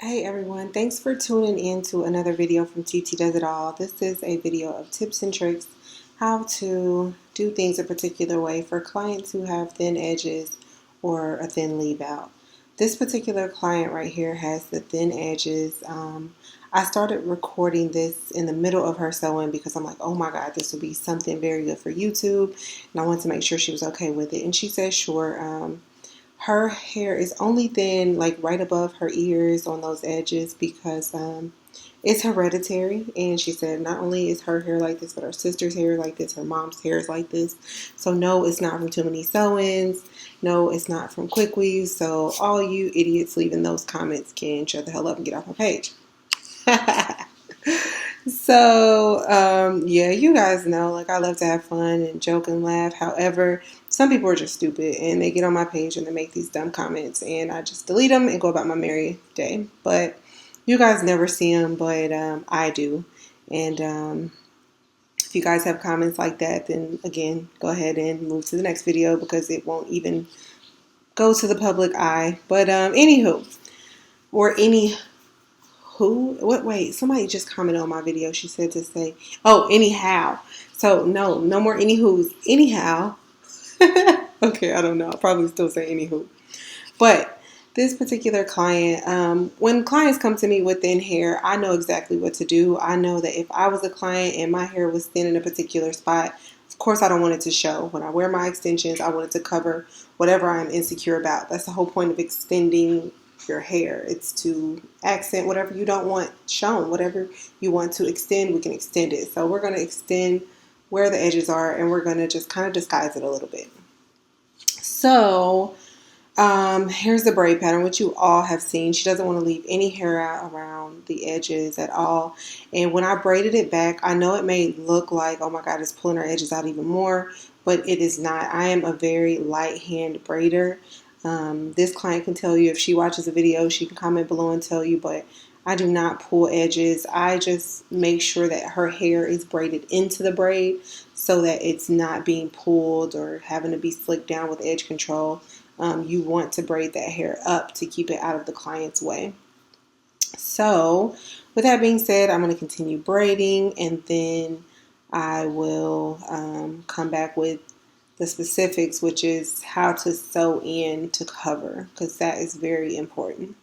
Hey everyone, thanks for tuning in to another video from TT Does It All. This is a video of tips and tricks how to do things a particular way for clients who have thin edges or a thin leave out. This particular client right here has the thin edges. I started recording this in the middle of her sewing because I'm like, oh my God, this would be something very good for YouTube. And I wanted to make sure she was okay with it. And she said, sure. Her hair is only thin, like right above her ears on those edges because it's hereditary. And she said not only is her hair like this, but her sister's hair is like this, her mom's hair is like this. So no, it's not from too many sew-ins. No, it's not from quick weaves. So all you idiots leaving those comments can shut the hell up and get off my page. Yeah, you guys know, like I love to have fun and joke and laugh. However, some people are just stupid and they get on my page and they make these dumb comments and I just delete them and go about my merry day. But you guys never see them, but I do. And if you guys have comments like that, then again, go ahead and move to the next video because it won't even go to the public eye. But anywho, or any who? What? Wait, somebody just commented on my video. She said to say, oh, anyhow. So, no more anywho's. Anyhow. Okay, I don't know. I'll probably still say anywho. But this particular client, when clients come to me with thin hair, I know exactly what to do. I know that if I was a client and my hair was thin in a particular spot, of course I don't want it to show. When I wear my extensions, I want it to cover whatever I'm insecure about. That's the whole point of extending your hair. It's to accent whatever you don't want shown. Whatever you want to extend, we can extend it. So we're going to extend where the edges are and we're going to just kind of disguise it a little bit. So here's the braid pattern, which you all have seen. She doesn't want to leave any hair out around the edges at all. And when I braided it back, I know it may look like, oh my God, it's pulling her edges out even more, but it is not. I am a very light hand braider. This client can tell you if she watches a video, she can comment below and tell you, but I do not pull edges. I just make sure that her hair is braided into the braid so that it's not being pulled or having to be slicked down with edge control. You want to braid that hair up to keep it out of the client's way. So with that being said, I'm going to continue braiding and then I will come back with the specifics, which is how to sew in to cover, because that is very important.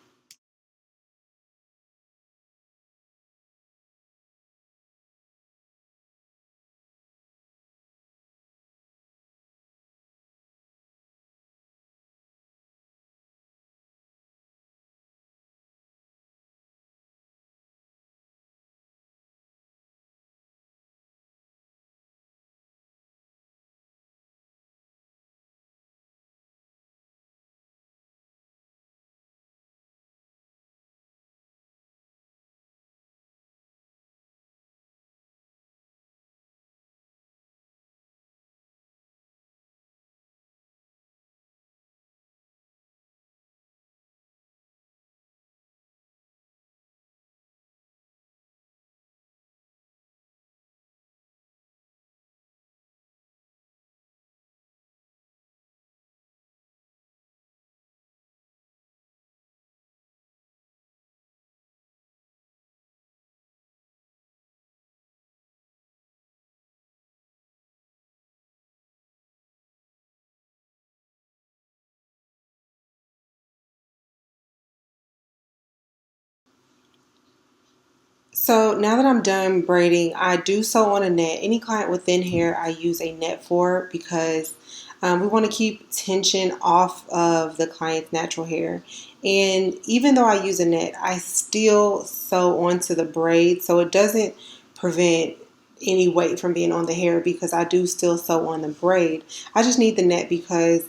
So now that I'm done braiding, I do sew on a net. Any client with thin hair, I use a net for because we want to keep tension off of the client's natural hair. And even though I use a net, I still sew onto the braid so it doesn't prevent any weight from being on the hair because I do still sew on the braid. I just need the net because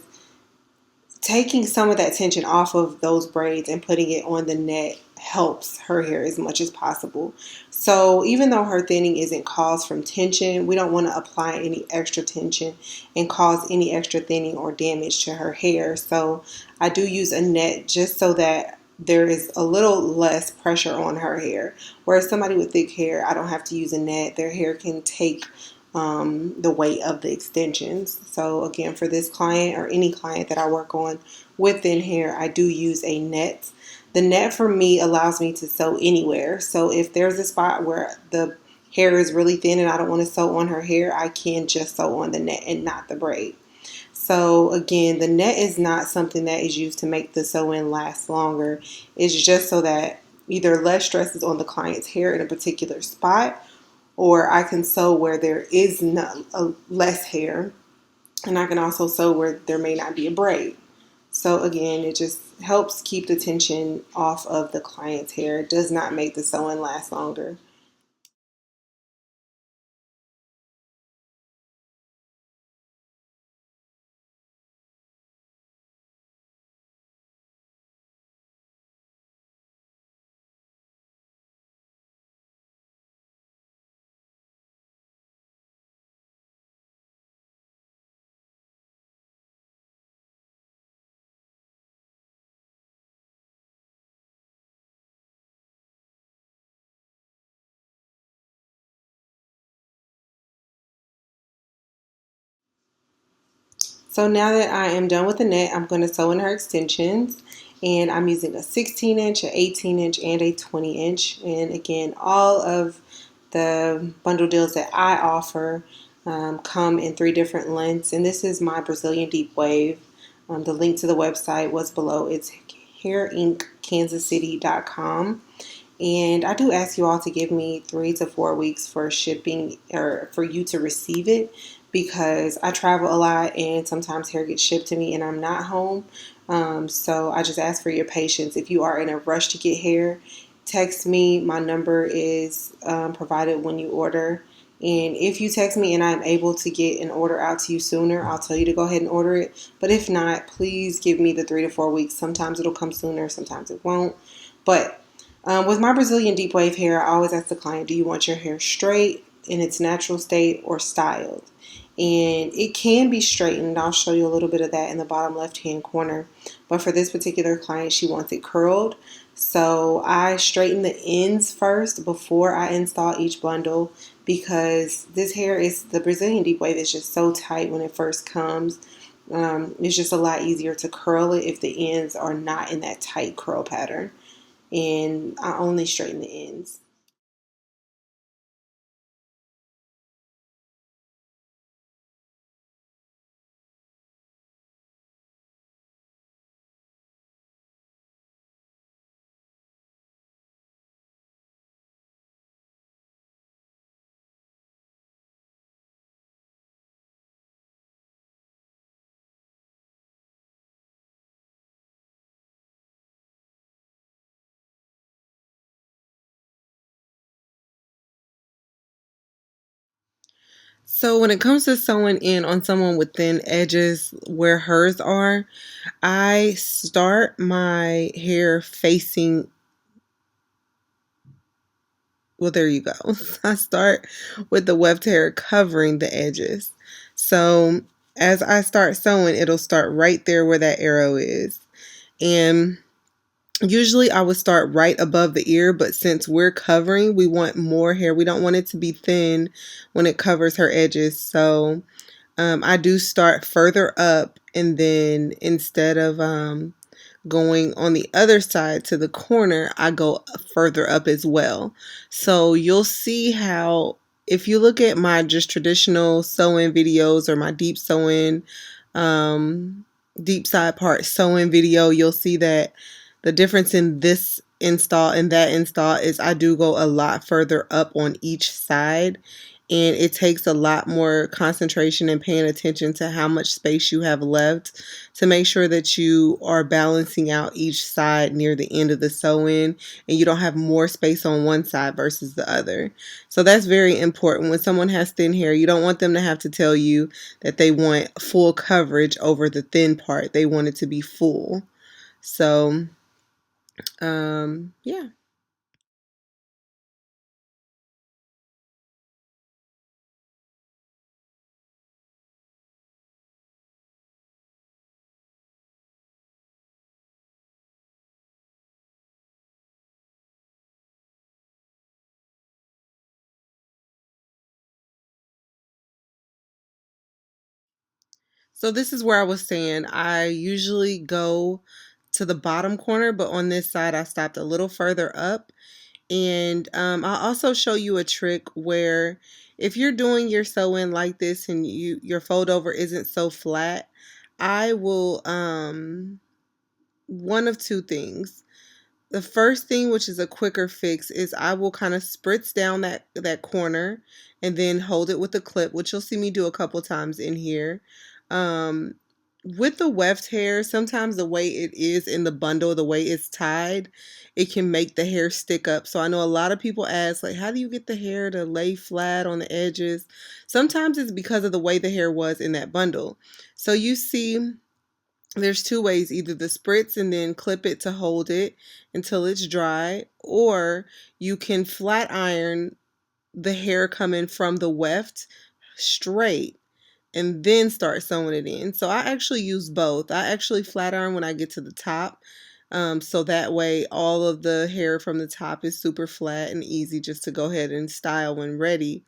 taking some of that tension off of those braids and putting it on the net helps her hair as much as possible. So even though her thinning isn't caused from tension, we don't want to apply any extra tension and cause any extra thinning or damage to her hair. So I do use a net just so that there is a little less pressure on her hair. Whereas somebody with thick hair, I don't have to use a net. Their hair can take the weight of the extensions. So again, for this client or any client that I work on with thin hair, I do use a net The net for me allows me to sew anywhere. So if there's a spot where the hair is really thin and I don't want to sew on her hair, I can just sew on the net and not the braid. So again, the net is not something that is used to make the sew-in last longer. It's just so that either less stress is on the client's hair in a particular spot, or I can sew where there is not, less hair, and I can also sew where there may not be a braid. So again, it just helps keep the tension off of the client's hair. It does not make the sew-in last longer. So now that I am done with the net, I'm going to sew in her extensions. And I'm using a 16 inch, an 18 inch, and a 20 inch. And again, all of the bundle deals that I offer come in 3 different lengths. And this is my Brazilian deep wave. The link to the website was below. It's hairinkkansascity.com. And I do ask you all to give me 3 to 4 weeks for shipping or for you to receive it, because I travel a lot and sometimes hair gets shipped to me and I'm not home. So I just ask for your patience. If you are in a rush to get hair, text me. My number is provided when you order. And if you text me and I'm able to get an order out to you sooner, I'll tell you to go ahead and order it. But if not, please give me the 3 to 4 weeks. Sometimes it'll come sooner, sometimes it won't. But with my Brazilian deep wave hair, I always ask the client, do you want your hair straight in its natural state or styled? And it can be straightened. I'll show you a little bit of that in the bottom left hand corner. But for this particular client, she wants it curled. So I straighten the ends first before I install each bundle, because this hair is, the Brazilian deep wave is just so tight when it first comes. It's just a lot easier to curl it if the ends are not in that tight curl pattern. And I only straighten the ends. So when it comes to sewing in on someone with thin edges where hers are, I start my hair facing, well, there you go. I start with the weft hair covering the edges. So as I start sewing, it'll start right there where that arrow is. And usually I would start right above the ear, but since we're covering, we want more hair. We don't want it to be thin when it covers her edges. So I do start further up, and then instead of going on the other side to the corner, I go further up as well. So you'll see how, if you look at my just traditional sew-in videos or my deep sew-in, deep side part sew-in video, you'll see that the difference in this install and that install is I do go a lot further up on each side, and it takes a lot more concentration and paying attention to how much space you have left to make sure that you are balancing out each side near the end of the sew-in, and you don't have more space on one side versus the other. So that's very important. When someone has thin hair, you don't want them to have to tell you that they want full coverage over the thin part. They want it to be full. So, yeah. So this is where I was saying I usually go to the bottom corner, but on this side I stopped a little further up. And I'll also show you a trick where if you're doing your sew-in like this and your fold over isn't so flat, I will one of two things. The first thing, which is a quicker fix, is I will kind of spritz down that corner and then hold it with a clip, which you'll see me do a couple times in here. Um, with the weft hair, sometimes the way it is in the bundle, the way it's tied, it can make the hair stick up. So I know a lot of people ask, like, how do you get the hair to lay flat on the edges? Sometimes it's because of the way the hair was in that bundle. So you see, there's two ways, either the spritz and then clip it to hold it until it's dry, or you can flat iron the hair coming from the weft straight and then start sewing it in. So I actually use both. I actually flat iron when I get to the top. So that way all of the hair from the top is super flat and easy just to go ahead and style when ready.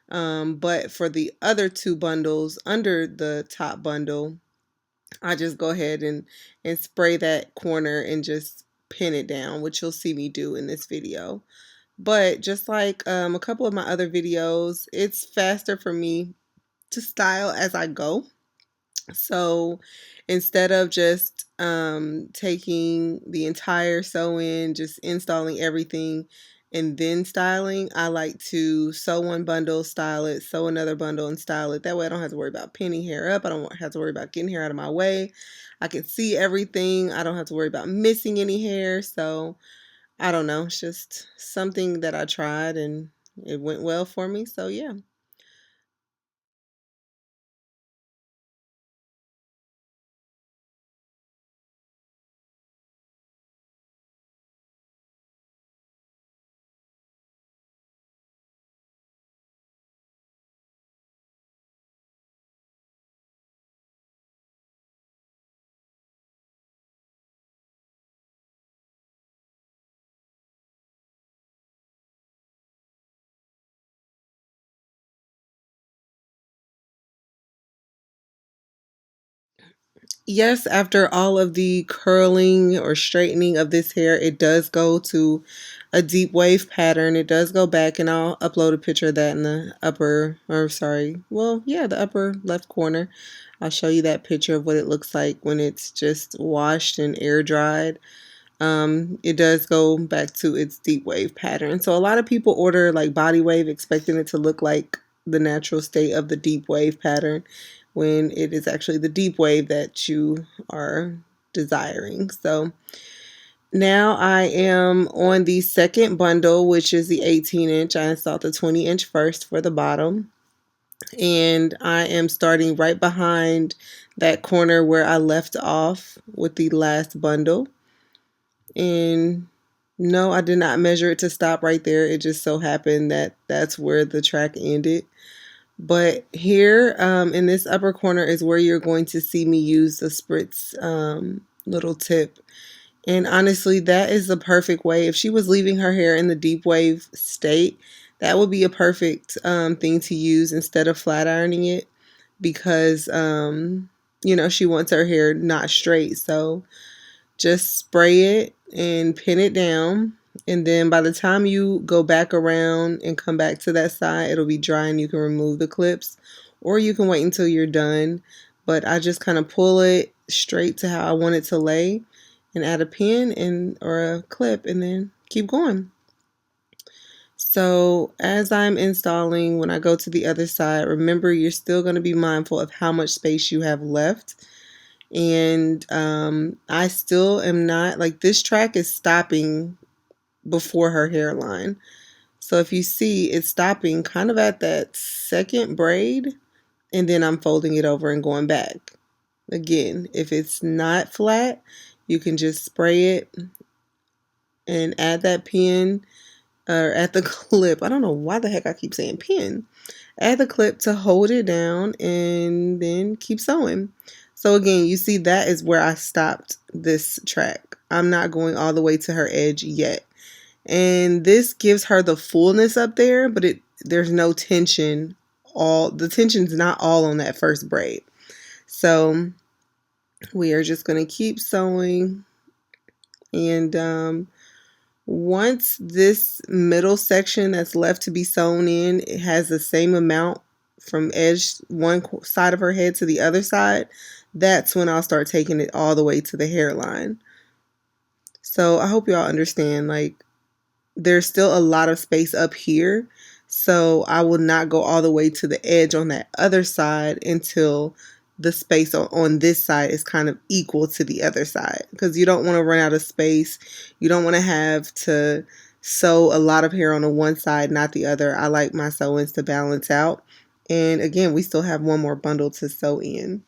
But for the other two bundles under the top bundle, I just go ahead and spray that corner and just pin it down, which you'll see me do in this video. But just like a couple of my other videos, it's faster for me to style as I go. So instead of just taking the entire sew-in, just installing everything and then styling, I like to sew one bundle, style it, sew another bundle and style it. That way I don't have to worry about pinning hair up. I don't have to worry about getting hair out of my way. I can see everything. I don't have to worry about missing any hair. So I don't know. It's just something that I tried and it went well for me. So yeah. Yes, after all of the curling or straightening of this hair, it does go to a deep wave pattern. It does go back, and I'll upload a picture of that in the upper, or sorry, well, yeah, the upper left corner. I'll show you that picture of what it looks like when it's just washed and air dried. It does go back to its deep wave pattern. So a lot of people order like body wave expecting it to look like the natural state of the deep wave pattern when it is actually the deep wave that you are desiring. So now I am on the second bundle, which is the 18-inch. I installed the 20-inch first for the bottom. And I am starting right behind that corner where I left off with the last bundle. And no, I did not measure it to stop right there. It just so happened that that's where the track ended. But here in this upper corner is where you're going to see me use the spritz little tip. And honestly, that is the perfect way. If she was leaving her hair in the deep wave state, that would be a perfect thing to use instead of flat ironing it because, she wants her hair not straight. So just spray it and pin it down. And then by the time you go back around and come back to that side, it'll be dry and you can remove the clips. Or you can wait until you're done. But I just kind of pull it straight to how I want it to lay and add a pin or a clip and then keep going. So as I'm installing, when I go to the other side, remember you're still going to be mindful of how much space you have left. And I still am not, like, this track is stopping before her hairline. So if you see, it's stopping kind of at that second braid, and then I'm folding it over and going back. Again, if it's not flat, you can just spray it and add that pin or add the clip. I don't know why the heck I keep saying pin. Add the clip to hold it down and then keep sewing. So again, you see that is where I stopped this track. I'm not going all the way to her edge yet. And this gives her the fullness up there, but there's no tension. The tension's not all on that first braid. So we are just going to keep sewing And once this middle section that's left to be sewn in, it has the same amount from edge one side of her head to the other side, that's when I'll start taking it all the way to the hairline. So I hope y'all understand, like, there's still a lot of space up here. So I will not go all the way to the edge on that other side until the space on this side is kind of equal to the other side, because you don't want to run out of space. You don't want to have to sew a lot of hair on the one side, not the other. I like my sew-ins to balance out. And again, we still have one more bundle to sew in.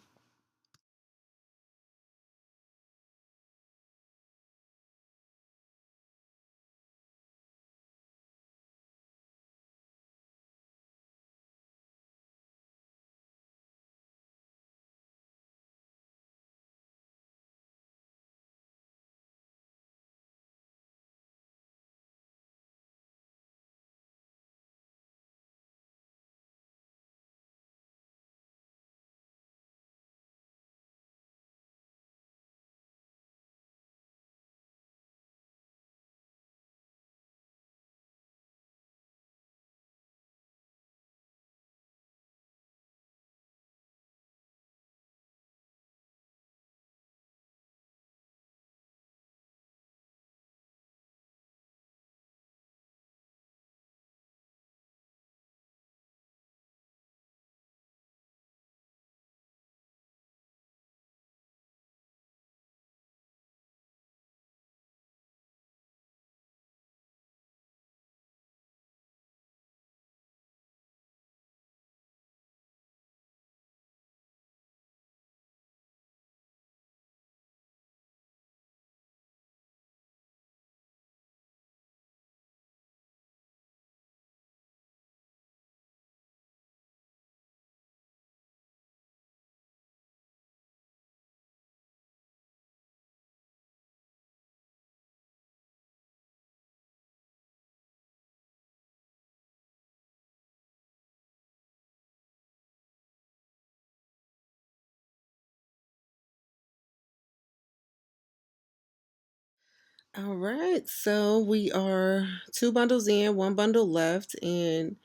All right, so we are two bundles in, one bundle left, and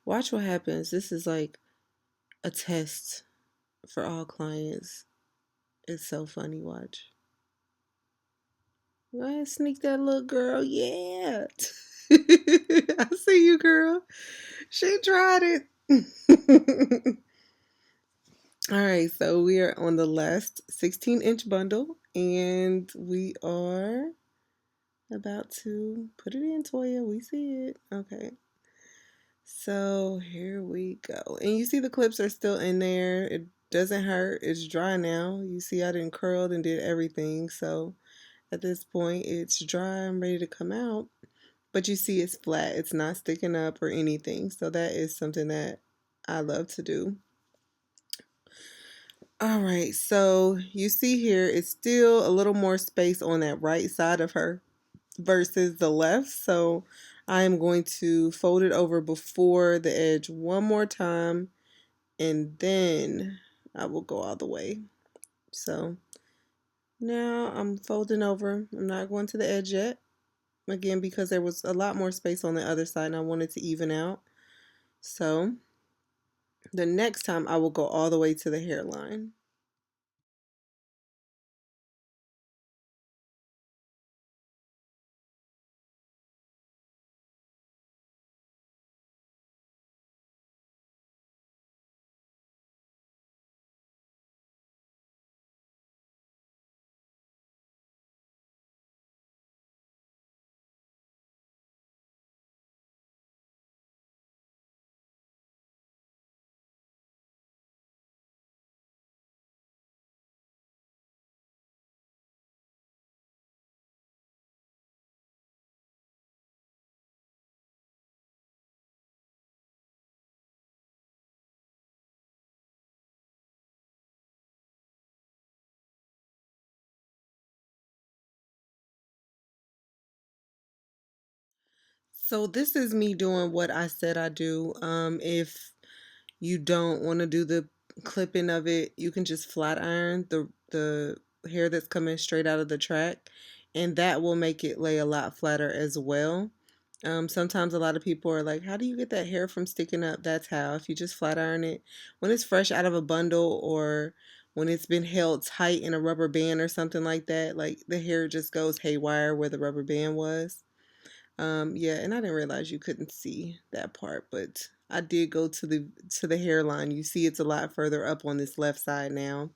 watch what happens. This is like a test for all clients. It's so funny. Watch. Go ahead, sneak that little girl. Yeah. I see you, girl. She tried it. All right, so we are on the last 16-inch bundle, and we are about to put it in, Toya. We see it. Okay. So here we go. And you see the clips are still in there. It doesn't hurt. It's dry now. You see I didn't curl and did everything. So at this point it's dry. I'm ready to come out. But you see it's flat. It's not sticking up or anything. So that is something that I love to do. All right. So you see here it's still a little more space on that right side of her versus the left. So I am going to fold it over before the edge one more time, and then I will go all the way. So now I'm folding over. I'm not going to the edge yet. Again, because there was a lot more space on the other side and I wanted to even out. So the next time I will go all the way to the hairline. So this is me doing what I said I do. If you don't want to do the clipping of it, you can just flat iron the hair that's coming straight out of the track, and that will make it lay a lot flatter as well. Sometimes a lot of people are like, how do you get that hair from sticking up? That's how. If you just flat iron it when it's fresh out of a bundle, or when it's been held tight in a rubber band or something like that, like the hair just goes haywire where the rubber band was. Yeah, and I didn't realize you couldn't see that part, but I did go to the hairline. You see it's a lot further up on this left side now,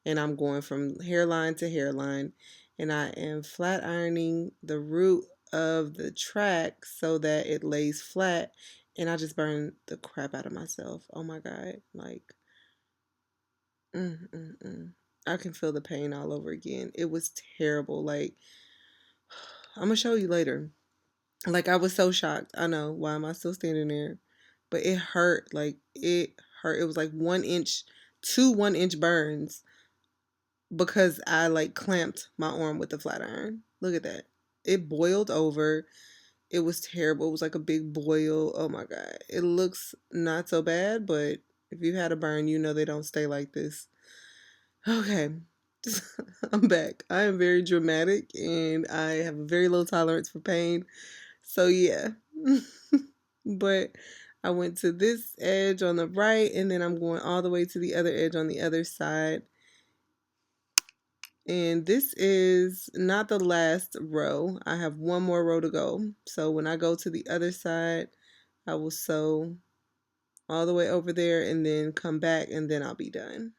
and I'm going from hairline to hairline, and I am flat ironing the root of the track so that it lays flat, and I just burned the crap out of myself. Oh my god, like mm, mm, mm. I can feel the pain all over again. It was terrible. Like, I'm gonna show you later. Like, I was so shocked. I know, why am I still standing there? But it hurt. Like, it hurt. It was like 1 inch, 2 1 inch burns because I like clamped my arm with the flat iron. Look at that. It boiled over. It was terrible. It was like a big boil. Oh my god. It looks not so bad, but if you had a burn, you know they don't stay like this. Okay. I'm back. I am very dramatic and I have a very low tolerance for pain. So yeah. But I went to this edge on the right, and then I'm going all the way to the other edge on the other side. And this is not the last row. I have one more row to go. So when I go to the other side, I will sew all the way over there and then come back, and then I'll be done.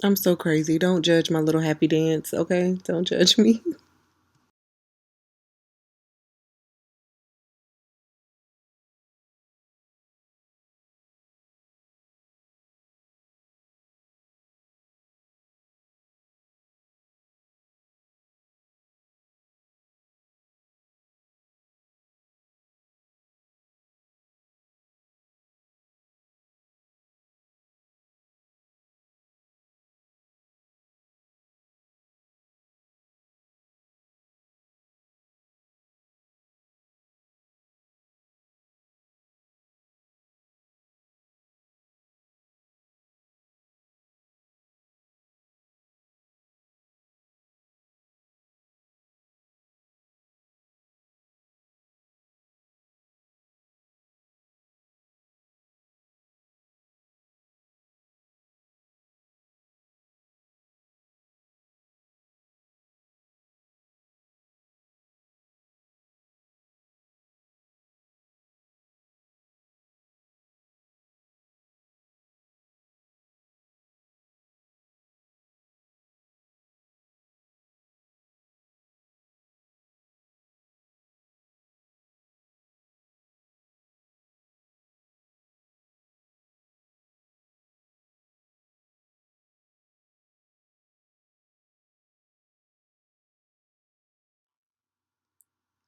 I'm so crazy. Don't judge my little happy dance, okay? Don't judge me.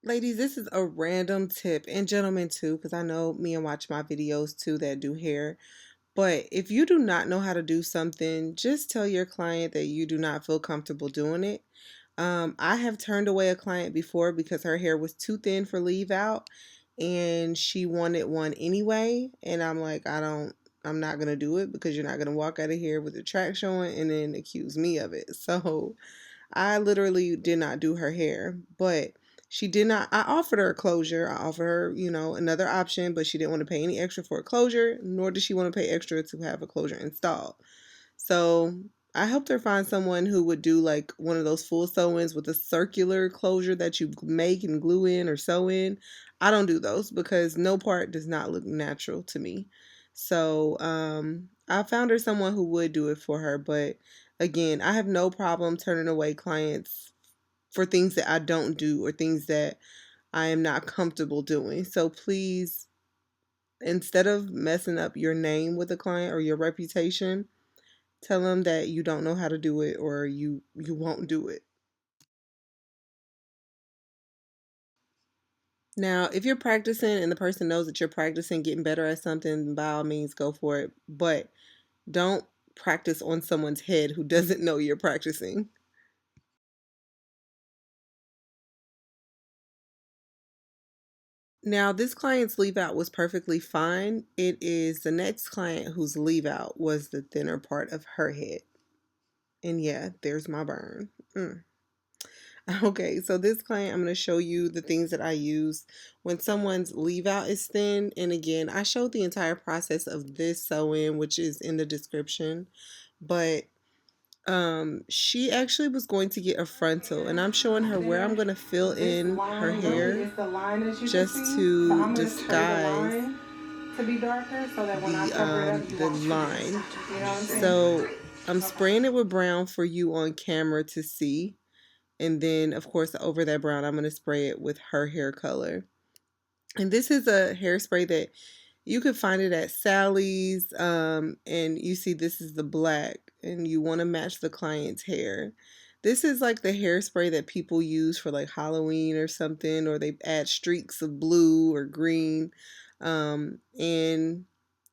Ladies, this is a random tip, and gentlemen too, because I know me and watch my videos too that do hair. But if you do not know how to do something, just tell your client that you do not feel comfortable doing it. I have turned away a client before because her hair was too thin for leave out and she wanted one anyway. And I'm like, I'm not going to do it because you're not going to walk out of here with the track showing and then accuse me of it. So I literally did not do her hair, but she did not. I offered her a closure. I offered her, another option, but she didn't want to pay any extra for a closure, nor did she want to pay extra to have a closure installed. So I helped her find someone who would do like one of those full sew-ins with a circular closure that you make and glue in or sew in. I don't do those because no part does not look natural to me. So I found her someone who would do it for her. But again, I have no problem turning away clients for things that I don't do or things that I am not comfortable doing. So please, instead of messing up your name with a client or your reputation, tell them that you don't know how to do it or you won't do it. Now, if you're practicing and the person knows that you're practicing getting better at something, by all means go for it. But don't practice on someone's head who doesn't know you're practicing. Now, this client's leave out was perfectly fine. It is the next client whose leave out was the thinner part of her head. And yeah, there's my burn. Okay, so this client, I'm going to show you the things that I use when someone's leave out is thin. And again, I showed the entire process of this sew-in, which is in the description. But she actually was going to get a frontal, and I'm showing her where I'm going to fill in her hair just to disguise to be darker so that when I cover it up, the line. So I'm spraying it with brown for you on camera to see. And then, of course, over that brown, I'm going to spray it with her hair color. And this is a hairspray that you could find it at Sally's. And you see this is the black, and you want to match the client's hair. This is like the hairspray that people use for like Halloween or something, or they add streaks of blue or green. And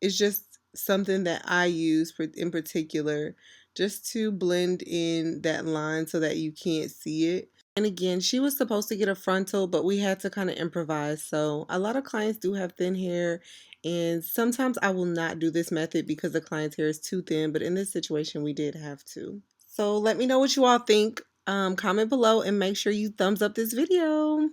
it's just something that I use in particular just to blend in that line so that you can't see it. And again, she was supposed to get a frontal, but we had to kind of improvise. So a lot of clients do have thin hair, and sometimes I will not do this method because the client's hair is too thin, but in this situation, we did have to. So let me know what you all think. Comment below and make sure you thumbs up this video.